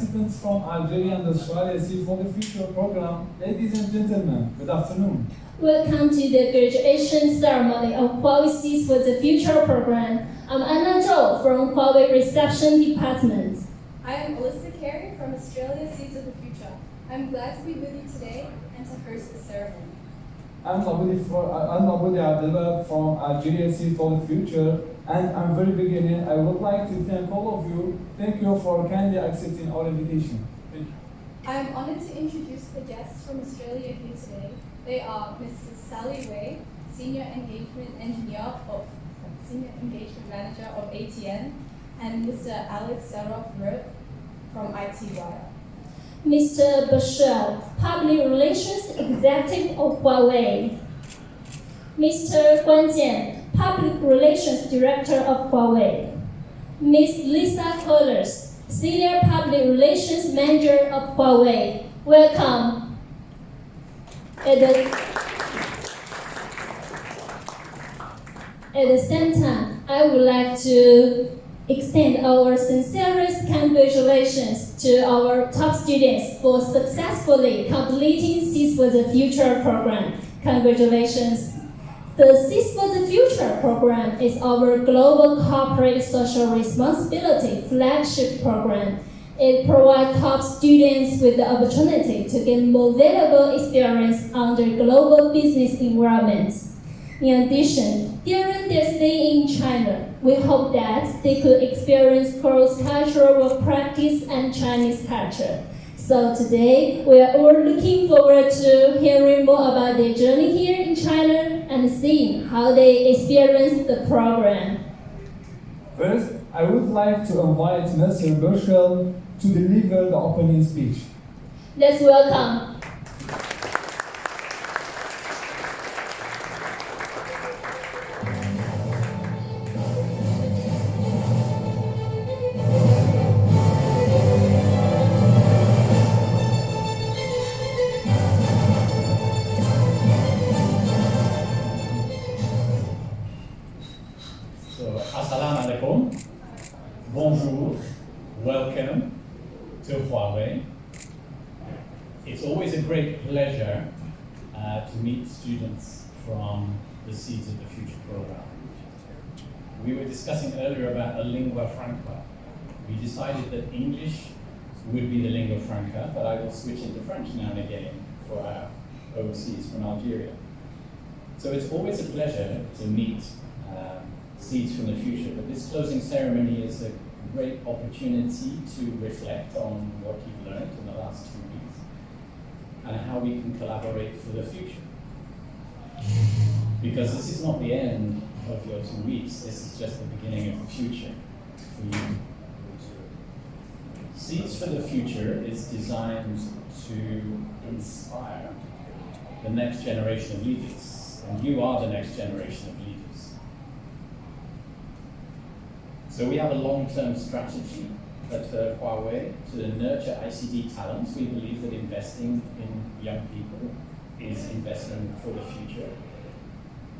participants from Algeria and Australia Seed for the Future program, ladies and gentlemen, good afternoon. Welcome to the graduation ceremony of Huawei Seeds for the Future program. I'm Anna Zhou from Huawei Reception Department. I am Alyssa Carey from Australia Seeds of the Future. I'm glad to be with you today and to host the ceremony. I'm Abudi Abdullah from Algeria Seed for the Future, and I'm very beginning. I would like to thank all of you. Thank you for kindly accepting our invitation. Thank you. I am honored to introduce the guests from Australia here today. They are Mrs. Sally Wei, Senior Engagement Manager of ATN, and Mr. Alex Zaroff from ITY. Mr. Bashir, Public Relations Executive of Huawei. Mr. Guan Jian, Public Relations Director of Huawei. Ms. Lisa Kohlers, Senior Public Relations Manager of Huawei. Welcome. At the same time, I would like to extend our sincerest congratulations to our top students for successfully completing Seeds for the Future program. Congratulations. The Seeds for the Future program is our global corporate social responsibility flagship program. It provides top students with the opportunity to gain more valuable experience under global business environment. In addition, during their stay in China, we hope that they could experience cross-cultural work practice and Chinese culture. So today, we are all looking forward to hearing more about their journey here in China and seeing how they experience the program. First, I would like to invite Mr. Burchell to deliver the opening speech. Let's welcome. Assalamu alaikum, bonjour, welcome to Huawei. It's always a great pleasure to meet students from the Seeds of the Future program. We were discussing earlier about a lingua franca. We decided that English would be the lingua franca, but I will switch into French now and again for our overseas from Algeria. So it's always a pleasure to meet Seeds from the Future, but this closing ceremony is a great opportunity to reflect on what you've learned in the last 2 weeks and how we can collaborate for the future. Because this is not the end of your 2 weeks, this is just the beginning of the future for you. Seeds for the Future is designed to inspire the next generation of leaders, and you are the next generation of leaders. So we have a long-term strategy at Huawei to nurture ICT talents. We believe that investing in young people is investment for the future.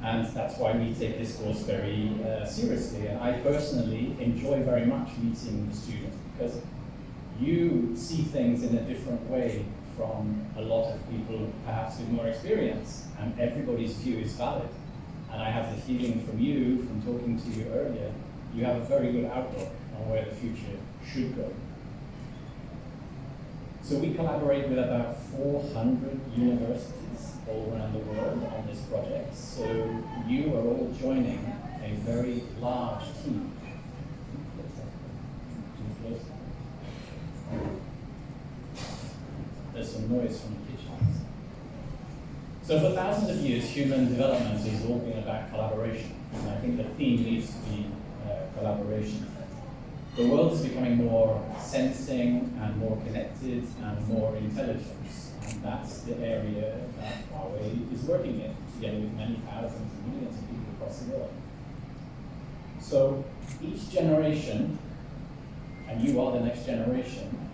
And that's why we take this course very seriously. And I personally enjoy very much meeting the students because you see things in a different way from a lot of people perhaps with more experience, and everybody's view is valid. And I have the feeling from you, from talking to you earlier, you have a very good outlook on where the future should go. So we collaborate with about 400 universities all around the world on this project. So you are all joining a very large team. There's some noise from the kitchen. So for thousands of years, human development has all been about collaboration. And I think the theme needs to be collaboration. The world is becoming more sensing and more connected and more intelligent. And that's the area that Huawei is working in, together with many thousands and millions of people across the world. So each generation, and you are the next generation,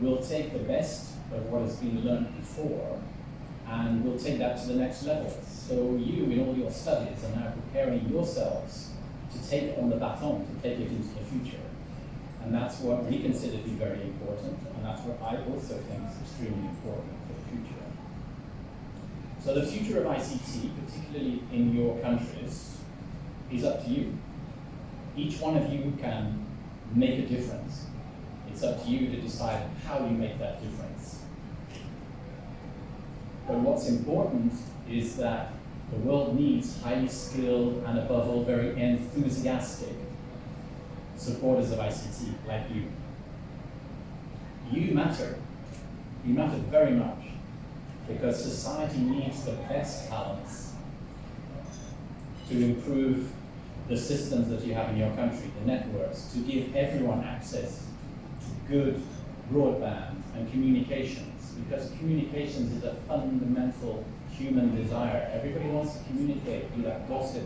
will take the best of what has been learned before and will take that to the next level. So you, in all your studies, are now preparing yourselves to take on the baton, to take it into the future. And that's what we consider to be very important, and that's what I also think is extremely important for the future. So the future of ICT, particularly in your countries, is up to you. Each one of you can make a difference. It's up to you to decide how you make that difference. But what's important is that the world needs highly skilled and above all very enthusiastic supporters of ICT like you. You matter. You matter very much because society needs the best talents to improve the systems that you have in your country, the networks, to give everyone access to good broadband and communications, because communications is a fundamental human desire. Everybody wants to communicate, be that gossip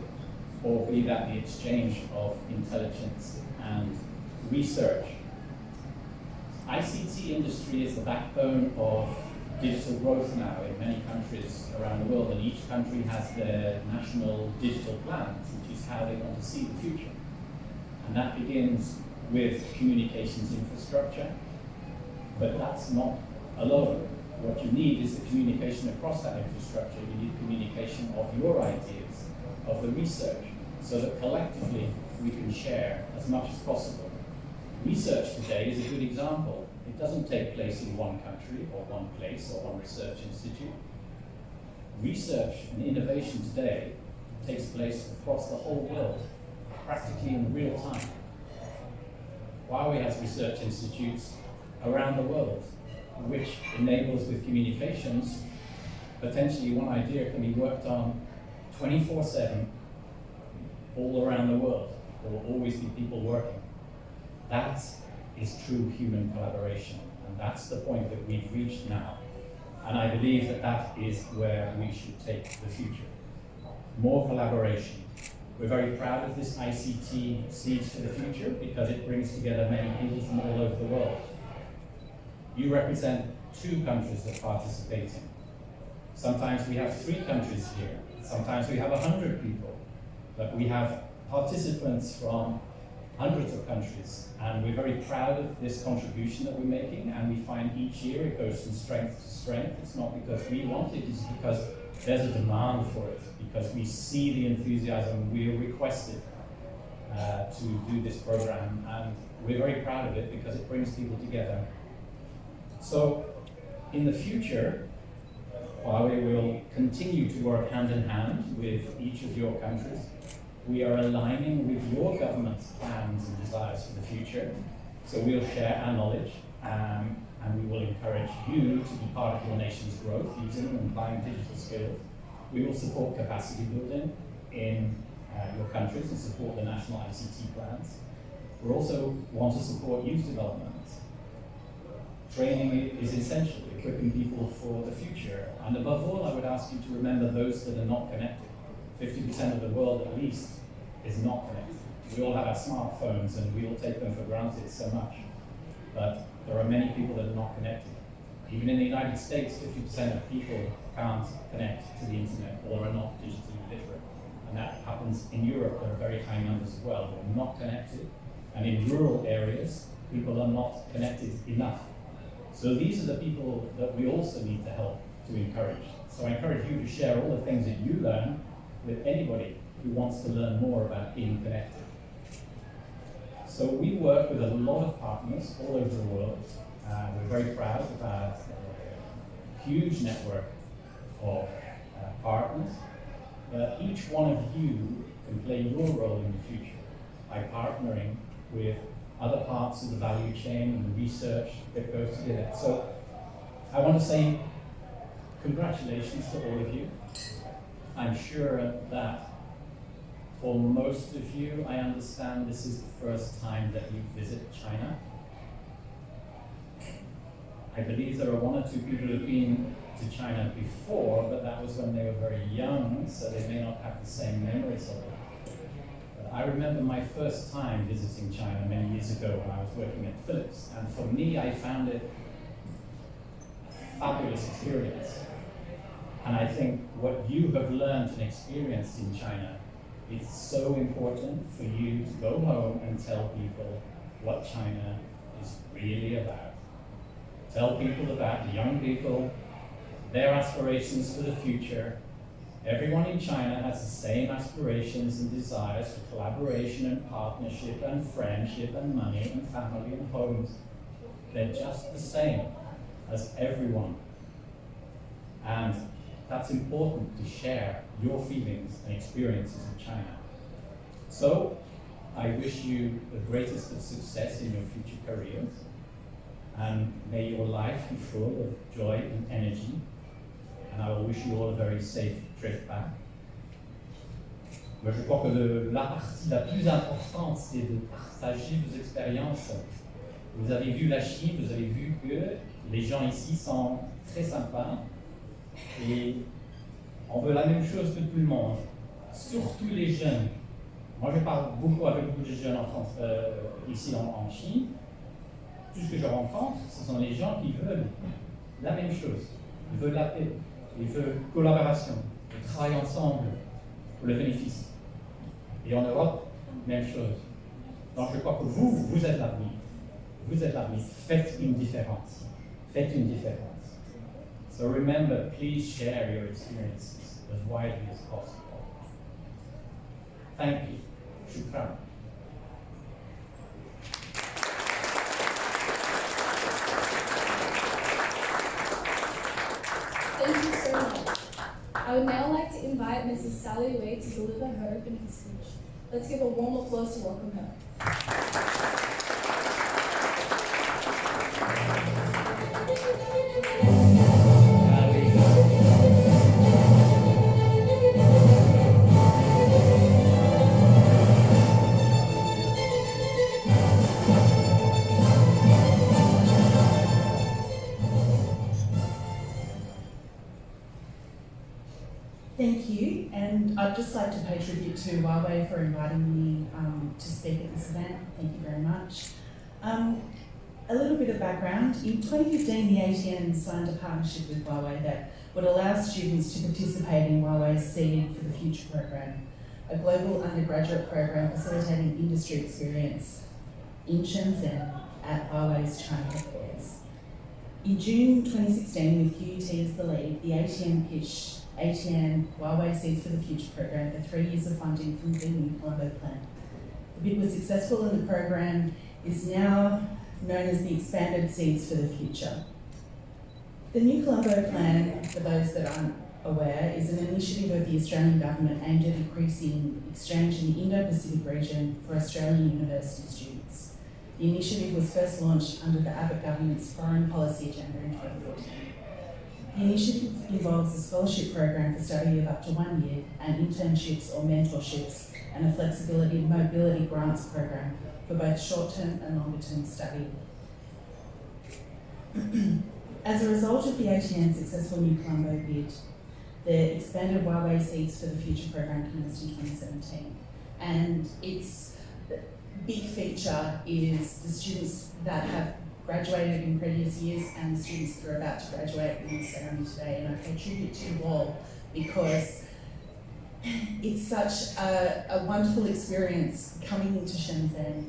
or be that the exchange of intelligence and research. ICT industry is the backbone of digital growth now in many countries around the world, and each country has their national digital plans, which is how they want to see the future. And that begins with communications infrastructure, but that's not alone. What you need is the communication across that infrastructure. You need communication of your ideas, of the research, so that collectively we can share as much as possible. Research today is a good example. It doesn't take place in one country or one place or one research institute. Research and innovation today takes place across the whole world, practically in real time. Huawei has research institutes around the world, which enables with communications, potentially one idea can be worked on 24/7 all around the world. There will always be people working. That is true human collaboration, and that's the point that we've reached now. And I believe that that is where we should take the future. More collaboration. We're very proud of this ICT Seeds for the Future because it brings together many people from all over the world. You represent 2 countries that participate in. Sometimes we have 3 countries here. Sometimes we have 100 people. But we have participants from hundreds of countries. And we're very proud of this contribution that we're making. And we find each year it goes from strength to strength. It's not because we want it, it's because there's a demand for it. Because we see the enthusiasm, we are requested to do this program. And we're very proud of it because it brings people together. So, in the future, Huawei will continue to work hand in hand with each of your countries. We are aligning with your government's plans and desires for the future. So we'll share our knowledge and we will encourage you to be part of your nation's growth using and applying digital skills. We will support capacity building in your countries and support the national ICT plans. We also want to support youth development. Training is essential, equipping people for the future. And above all, I would ask you to remember those that are not connected. 50% of the world, at least, is not connected. We all have our smartphones and we all take them for granted so much. But there are many people that are not connected. Even in the United States, 50% of people can't connect to the internet or are not digitally literate. And that happens in Europe. There are very high numbers as well who are not connected. And in rural areas, people are not connected enough. So these are the people that we also need to help to encourage. So I encourage you to share all the things that you learn with anybody who wants to learn more about being connected. So we work with a lot of partners all over the world. We're very proud of our huge network of partners. Each one of you can play your role in the future by partnering with other parts of the value chain and the research that goes together. So I want to say congratulations to all of you. I'm sure that for most of you, I understand this is the first time that you visit China. I believe there are 1 or 2 people who have been to China before, but that was when they were very young, so they may not have the same memories of it. I remember my first time visiting China many years ago when I was working at Philips, and for me, I found it a fabulous experience. And I think what you have learned and experienced in China is so important for you to go home and tell people what China is really about. Tell people about the young people, their aspirations for the future. Everyone in China has the same aspirations and desires for collaboration and partnership and friendship and money and family and homes. They're just the same as everyone. And that's important to share your feelings and experiences in China. So, I wish you the greatest of success in your future careers, and may your life be full of joy and energy, and I will wish you all a very safe trip back. Moi, je crois que la partie la plus importante, c'est de partager vos expériences. Vous avez vu la Chine, vous avez vu que les gens ici sont très sympas, et on veut la même chose que tout le monde, surtout les jeunes. Moi, je parle beaucoup avec beaucoup de jeunes en France, ici en Chine. Tout ce que je rencontre, ce sont les gens qui veulent la même chose. Ils veulent la paix, ils veulent collaboration, ils travaillent ensemble pour le bénéfice. Et en Europe, même chose. Donc, je crois que vous êtes l'avenir. Vous êtes l'avenir. Faites une différence. Faites une différence. So remember, please share your experiences as widely as possible. Thank you. Shukran. Thank you so much. I would now like to invite Mrs. Sally Wei to deliver her opening speech. Let's give a warm applause to welcome her. Thank you, and I'd just like to pay tribute to Huawei for inviting me to speak at this event. Thank you very much. A little bit of background. In 2015, the ATN signed a partnership with Huawei that would allow students to participate in Huawei's Seed for the Future program, a global undergraduate program facilitating industry experience in Shenzhen at Huawei's China headquarters. In June 2016, with QUT as the lead, the ATN pitched ATN Huawei Seeds for the Future program for 3 years of funding from the New Colombo plan. The bid was successful and the program is now known as the Expanded Seeds for the Future. The New Colombo plan, for those that aren't aware, is an initiative of the Australian government aimed at increasing exchange in the Indo-Pacific region for Australian university students. The initiative was first launched under the Abbott government's foreign policy agenda in 2014. The initiative involves a scholarship program for study of up to 1 year and internships or mentorships and a flexibility and mobility grants program for both short-term and longer-term study. As a result of the ATN's successful New Colombo bid, the expanded Huawei Seeds for the Future program commenced in 2017. And its big feature is the students that have graduated in previous years and the students that are about to graduate in the ceremony today. And I pay tribute to you all because it's such a wonderful experience coming into Shenzhen.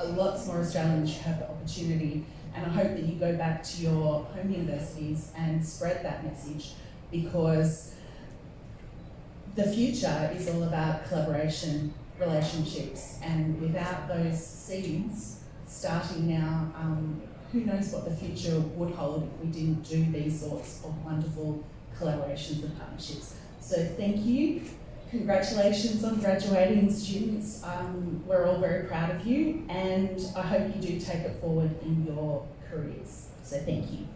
Lots more Australians should have the opportunity, and I hope that you go back to your home universities and spread that message, because the future is all about collaboration, relationships, and without those seeds starting now, who knows what the future would hold if we didn't do these sorts of wonderful collaborations and partnerships. So thank you. Congratulations on graduating, students. We're all very proud of you, and I hope you do take it forward in your careers. So thank you.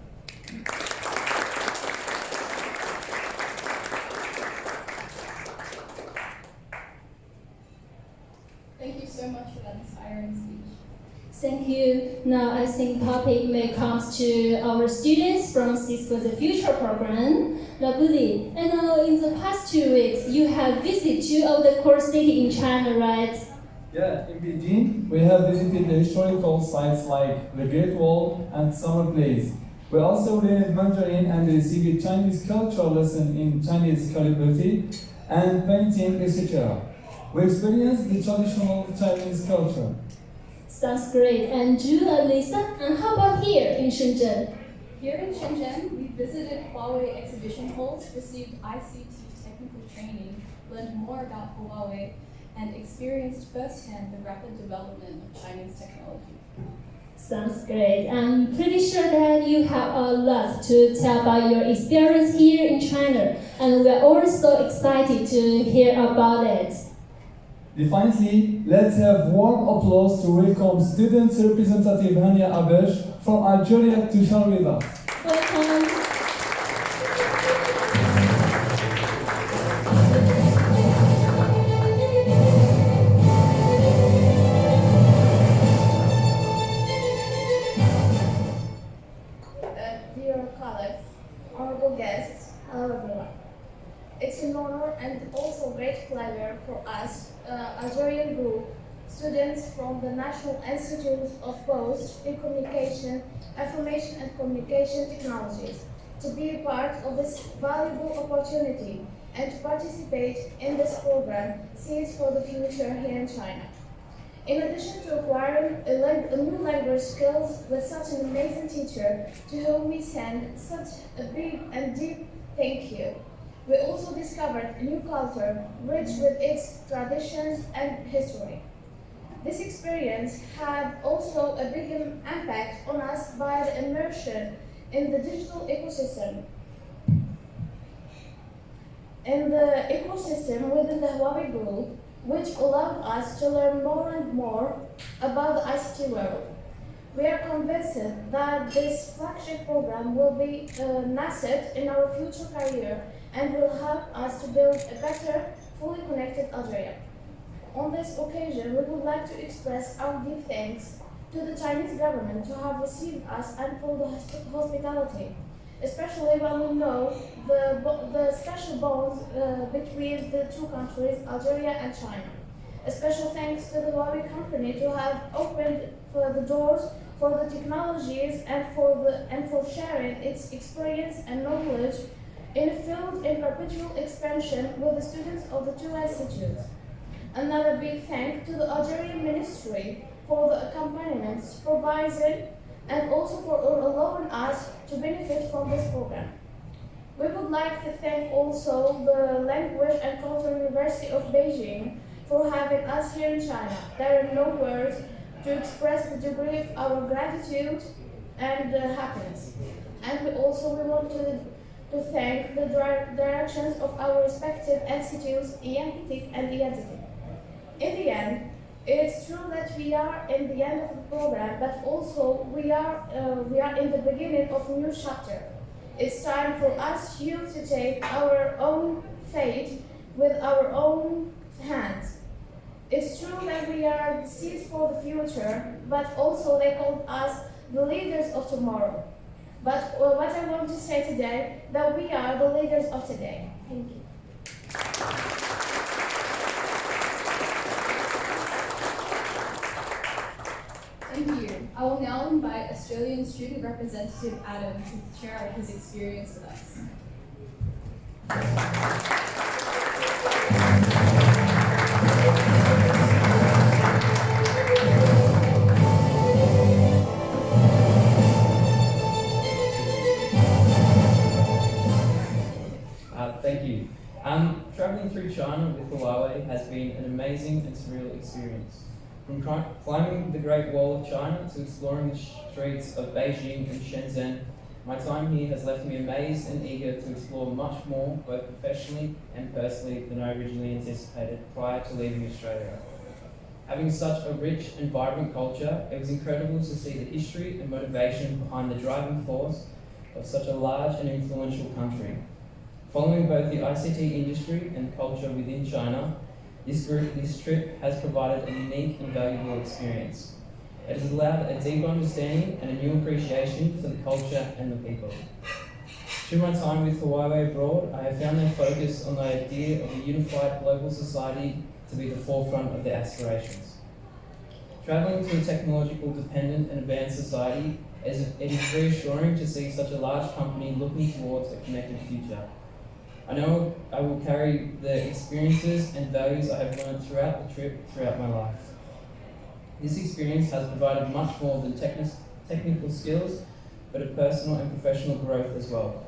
Thank you so much for that inspiring speech. Thank you. Now I think topic may come to our students from Seeds for the Future program. Lovely. And in the past 2 weeks, you have visited 2 of the core cities in China, right? Yeah, in Beijing, we have visited the historical sites like the Great Wall and Summer Place. We also learned Mandarin and received a Chinese cultural lesson in Chinese calligraphy and painting, etc. We experienced the traditional Chinese culture. Sounds great. And Ju and Lisa, and how about here in Shenzhen? Here in Shenzhen, we visited Huawei exhibition halls, received ICT technical training, learned more about Huawei, and experienced firsthand the rapid development of Chinese technology. Sounds great. I'm pretty sure that you have a lot to tell about your experience here in China, and we're all so excited to hear about it. Definitely, let's have warm applause to welcome student representative Hania Abesh from Algeria to share with us. Welcome. Dear colleagues, honorable guests, hello everyone. It's an honor and also great pleasure for us, Algerian group, students from the National Institute of Post in Communication, Information and Communication Technologies, to be a part of this valuable opportunity and to participate in this program, Seeds for the Future here in China. In addition to acquiring a new language skills with such an amazing teacher to whom we send such a big and deep thank you, we also discovered a new culture rich with its traditions and history. This experience had also a big impact on us by the immersion in the digital ecosystem. In the ecosystem within the Huawei group, which allowed us to learn more and more about the ICT world. We are convinced that this flagship program will be an asset in our future career and will help us to build a better, fully connected Algeria. On this occasion, we would like to express our deep thanks to the Chinese government to have received us and for the hospitality, especially when we know the special bonds between the two countries, Algeria and China. A special thanks to the Huawei company to have opened for the doors for the technologies and for sharing its experience and knowledge in a field in perpetual expansion with the students of the two institutes. Another big thank to the Algerian Ministry for the accompaniment, supervising, and also for allowing us to benefit from this program. We would like to thank also the Language and Cultural University of Beijing for having us here in China. There are no words to express the degree of our gratitude and happiness. And we want to thank the directions of our respective institutes, EMPTIC and ENTITIC. In the end, it's true that we are in the end of the program, but also we are in the beginning of a new chapter. It's time for us youth to take our own fate with our own hands. It's true that we are the seeds for the future, but also they call us the leaders of tomorrow. But what I want to say today, that we are the leaders of today. Thank you. Thank you. I will now invite Australian student representative Adam to share his experience with us. Thank you. Traveling through China with Huawei has been an amazing and surreal experience. From climbing the Great Wall of China to exploring the streets of Beijing and Shenzhen, my time here has left me amazed and eager to explore much more, both professionally and personally, than I originally anticipated prior to leaving Australia. Having such a rich and vibrant culture, it was incredible to see the history and motivation behind the driving force of such a large and influential country. Following both the ICT industry and culture within China, this trip has provided a unique and valuable experience. It has allowed a deep understanding and a new appreciation for the culture and the people. Through my time with Huawei abroad, I have found their focus on the idea of a unified global society to be the forefront of their aspirations. Travelling to a technological dependent and advanced society, it is reassuring to see such a large company looking towards a connected future. I know I will carry the experiences and values I have learned throughout the trip throughout my life. This experience has provided much more than technical skills, but a personal and professional growth as well.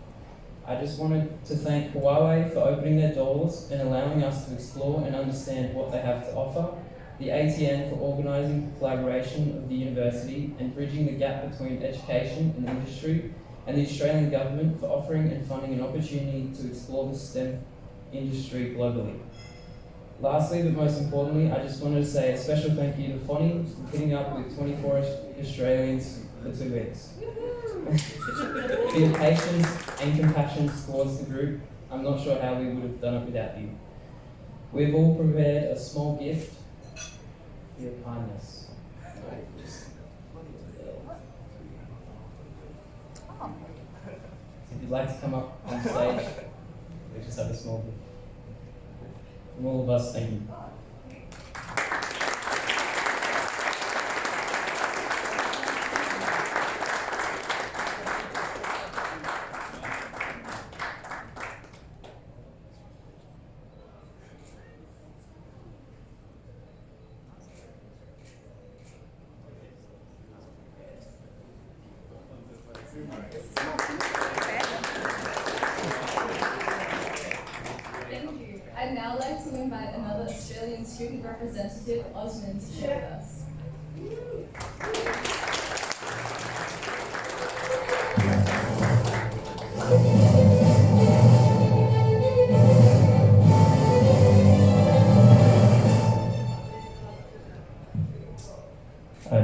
I just wanted to thank Huawei for opening their doors and allowing us to explore and understand what they have to offer, the ATN for organising the collaboration of the university and bridging the gap between education and industry, and the Australian government for offering and funding an opportunity to explore the STEM industry globally. Lastly, but most importantly, I just wanted to say a special thank you to Fonny for putting up with 24 Australians for 2 weeks. For your patience and compassion towards the group, I'm not sure how we would have done it without you. We've all prepared a small gift for your kindness. If you'd like to come up on stage, we just have a small gift. From all of us, thank you. Thank you. I'd now like to invite another Australian student representative, Osman, to share with us.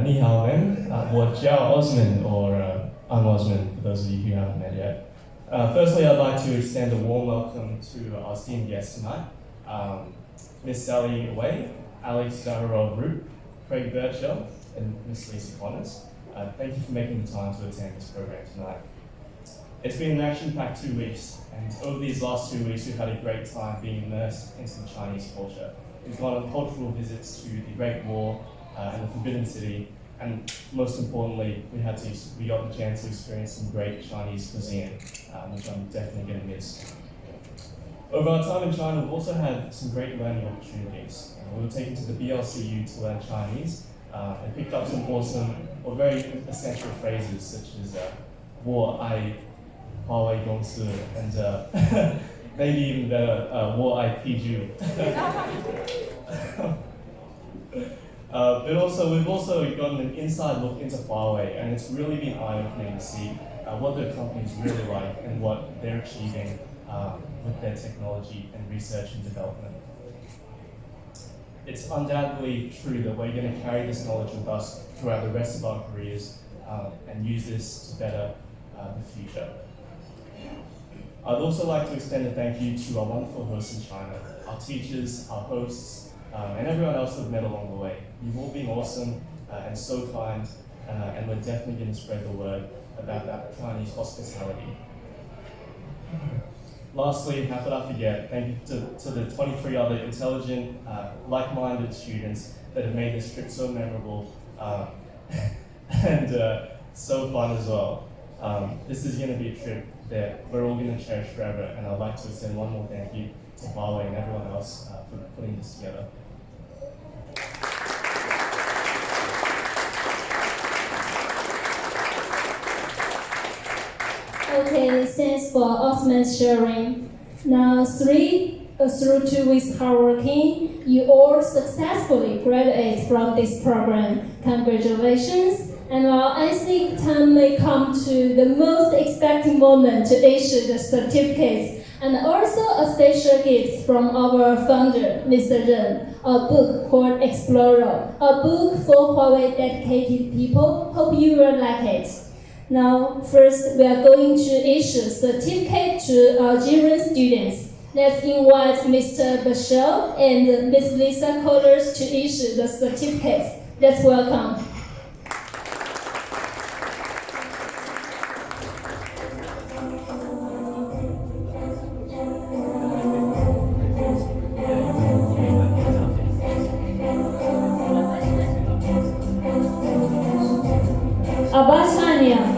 Ni hao men, 我叫 Osman, or I'm Osman, for those of you who haven't met yet. Firstly, I'd like to extend a warm welcome to our esteemed guests tonight. Miss Sally Wei, Alex Zaharov-Root, Craig Birchall, and Miss Lisa Connors. Thank you for making the time to attend this program tonight. It's been an action-packed 2 weeks, and over these last 2 weeks, we've had a great time being immersed into the Chinese culture. We've gone on cultural visits to the Great Wall and the Forbidden City, and most importantly, we got the chance to experience some great Chinese cuisine, which I'm definitely going to miss. Over our time in China, we've also had some great learning opportunities. We were taken to the BLCU to learn Chinese and picked up some awesome or very essential phrases such as 我爱 Huawei 公司 and maybe even better, 我爱 PG. But also, we've also gotten an inside look into Huawei, and it's really been eye-opening to see what their company's really like and what they're achieving with their technology and research and development. It's undoubtedly true that we're going to carry this knowledge with us throughout the rest of our careers and use this to better the future. I'd also like to extend a thank you to our wonderful hosts in China, our teachers, our hosts, and everyone else we've met along the way. You've all been awesome and so kind, and we're definitely going to spread the word about that Chinese hospitality. Lastly, how could I forget, thank you to the 23 other intelligent, like-minded students that have made this trip so memorable and so fun as well. This is going to be a trip that we're all going to cherish forever, and I'd like to extend one more thank you to Huawei and everyone else for putting this together. Okay, thanks for Osman's sharing. Now, through 2 weeks hard working, you all successfully graduate from this program. Congratulations! And now I think time may come to the most exciting moment to issue the certificates, and also a special gift from our founder, Mr. Ren, a book called Explorer, a book for Huawei dedicated people. Hope you will like it. Now, first, we are going to issue certificate to Algerian students. Let's invite Mr. Bashir and Ms. Lisa Collers to issue the certificates. Let's welcome. Abasania.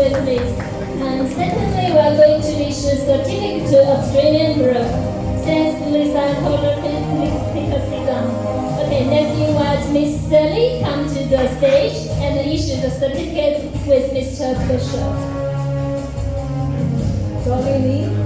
with Miss. And secondly, we are going to issue a certificate to Australian group. Thanks, Lisa, take a seat down. Okay, let's invite Miss Sally come to the stage and issue the certificate with Mr. Bishop. Join me.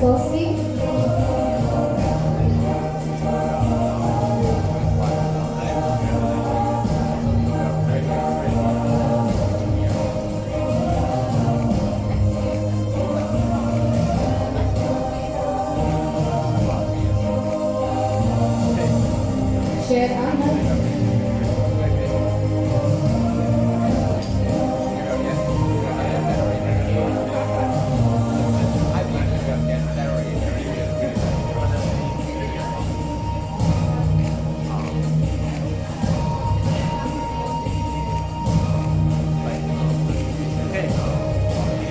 saucy. Share Ahmed.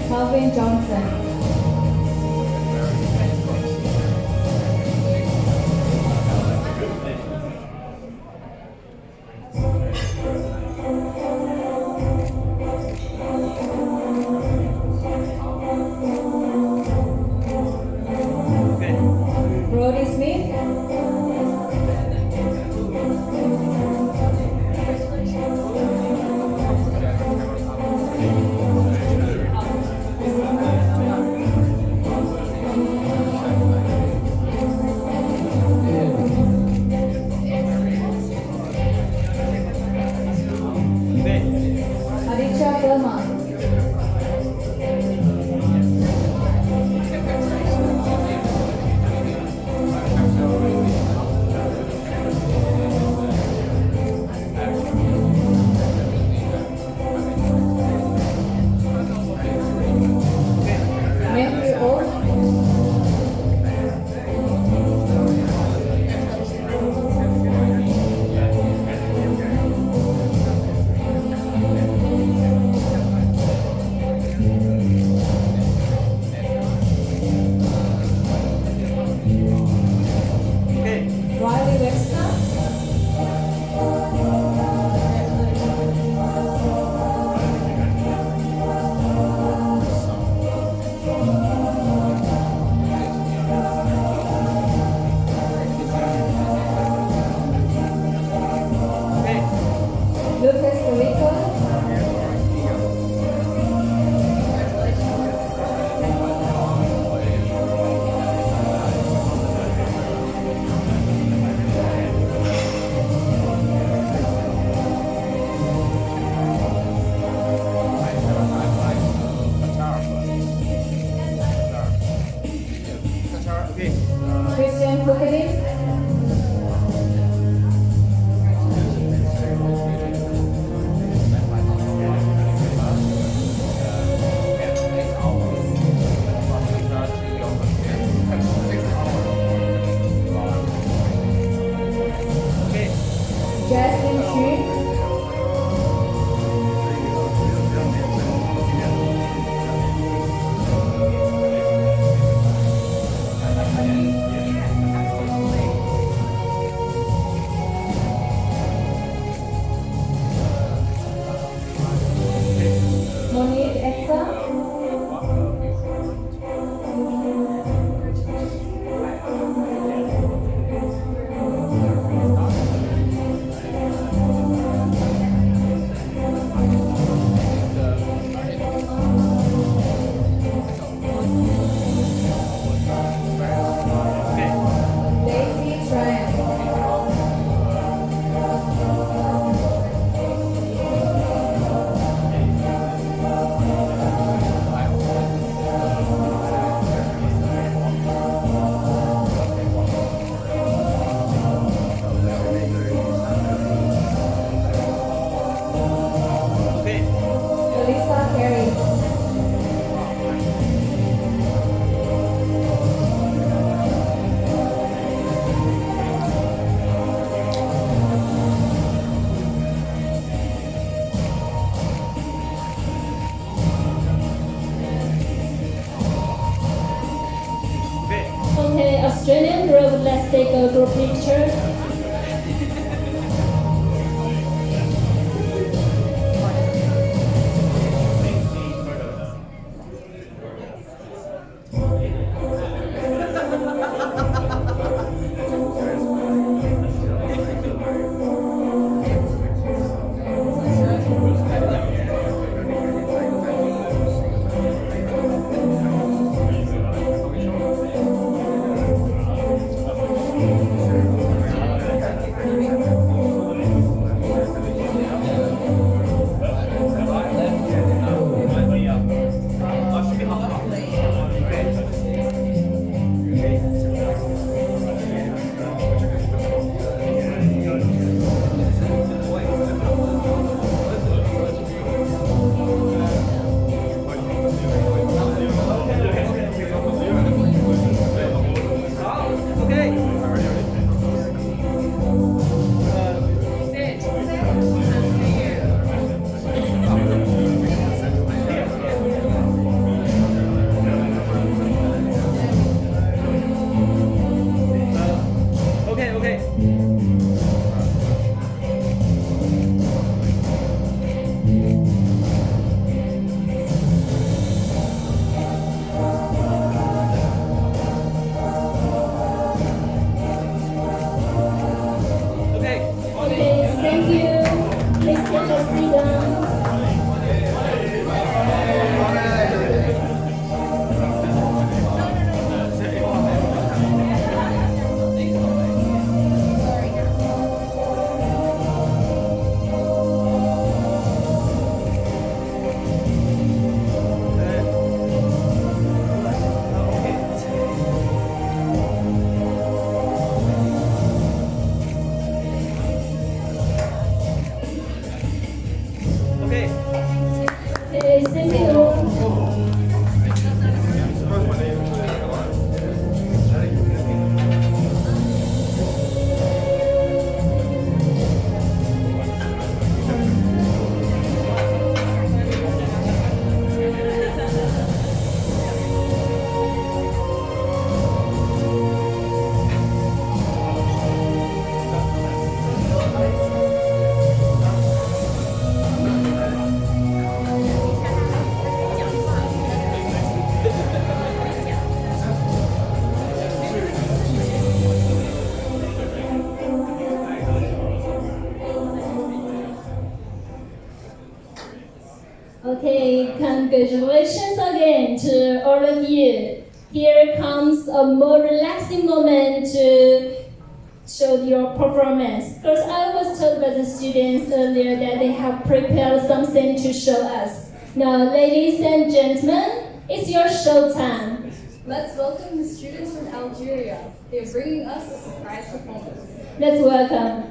Calvin Johnson. Brody Smith. Aditya Verma. Matthew O. Riley Webster. Lucas Rico. Christian Foucault. Jasmine Xu. Monique Exa. Daisy Tran. Elisa Harris. Okay, Australian group, let's take a group picture. Congratulations again to all of you. Here comes a more relaxing moment to show your performance. Because I was told by the students earlier that they have prepared something to show us. Now, ladies and gentlemen, it's your show time. Let's welcome the students from Algeria. They are bringing us a surprise performance. Let's welcome.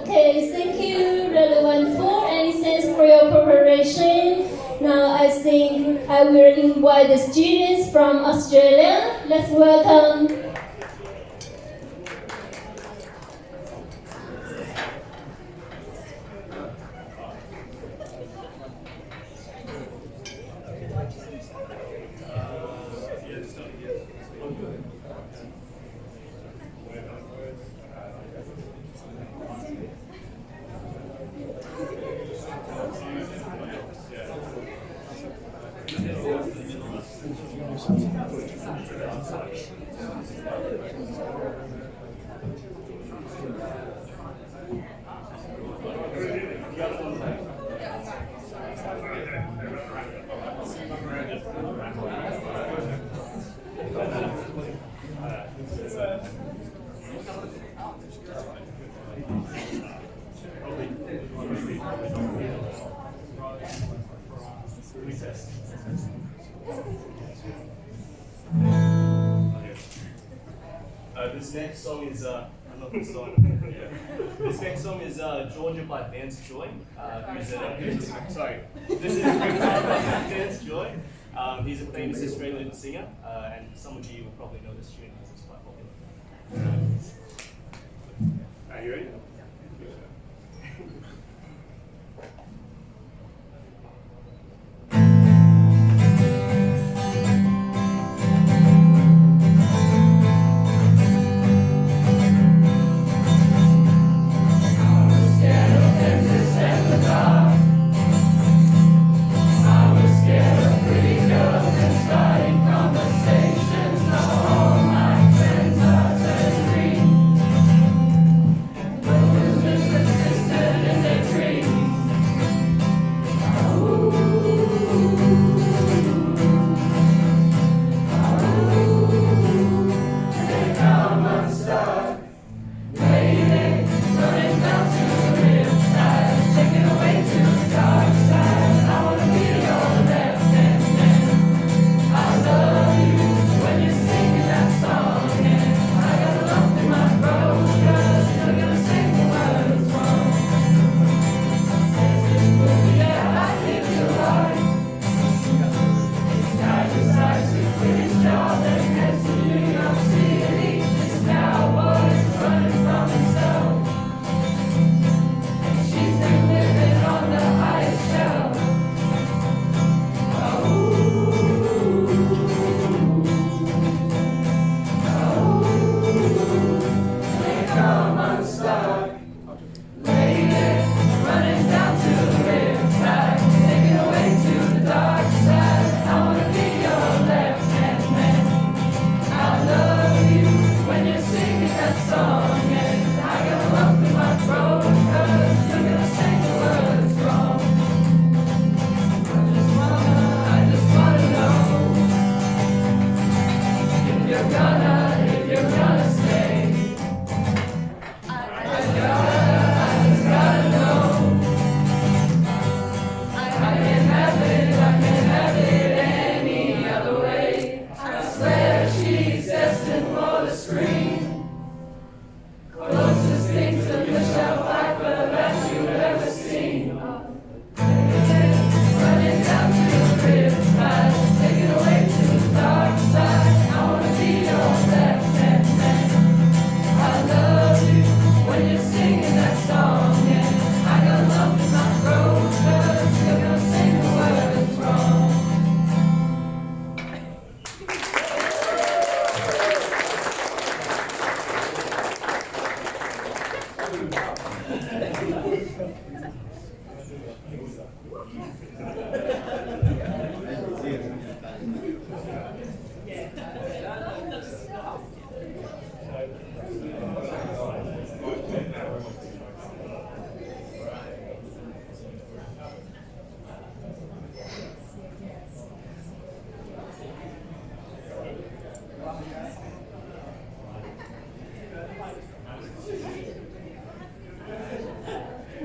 Okay, thank you, Relevant 4, and thanks for your preparation. Now I think I will invite the students from Australia Let's welcome this next song is I love this song. This next song is Georgia by Vance Joy. Sorry, this is Vance Joy. He's a famous Australian singer, and some of you will probably know this tune because it's quite popular. Are you ready?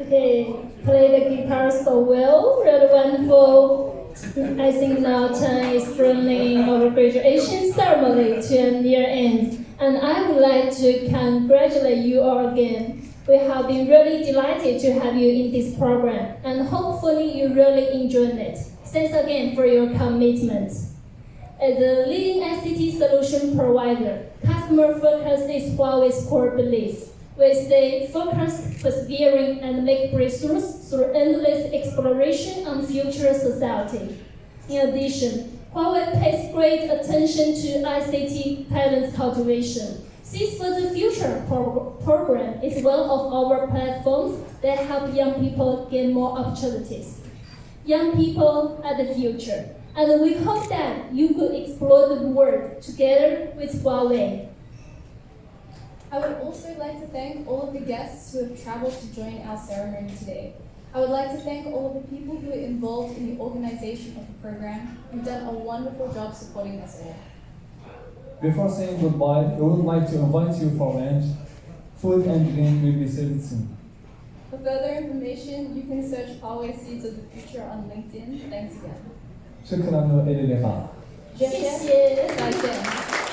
Okay, play the guitar so well, really wonderful. I think now time is bringing our graduation ceremony to a near end, and I would like to congratulate you all again. We have been really delighted to have you in this program, and hopefully you really enjoyed it. Thanks again for your commitment. As a leading ICT solution provider, customer focus is Huawei's core belief. We stay focused, persevering, and make breakthroughs through endless exploration on future society. In addition, Huawei pays great attention to ICT talent cultivation. Seeds for the Future program is one of our platforms that help young people gain more opportunities. Young people are the future, and we hope that you could explore the world together with Huawei. I would also like to thank all of the guests who have traveled to join our ceremony today. I would like to thank all of the people who are involved in the organization of the program. You've done a wonderful job supporting us all. Before saying goodbye, we would like to invite you for lunch. Food and drink will be served soon. For further information, you can search Huawei Seeds of the Future on LinkedIn. Thanks again. شكرا وإلى اللقاء. 谢谢。再见。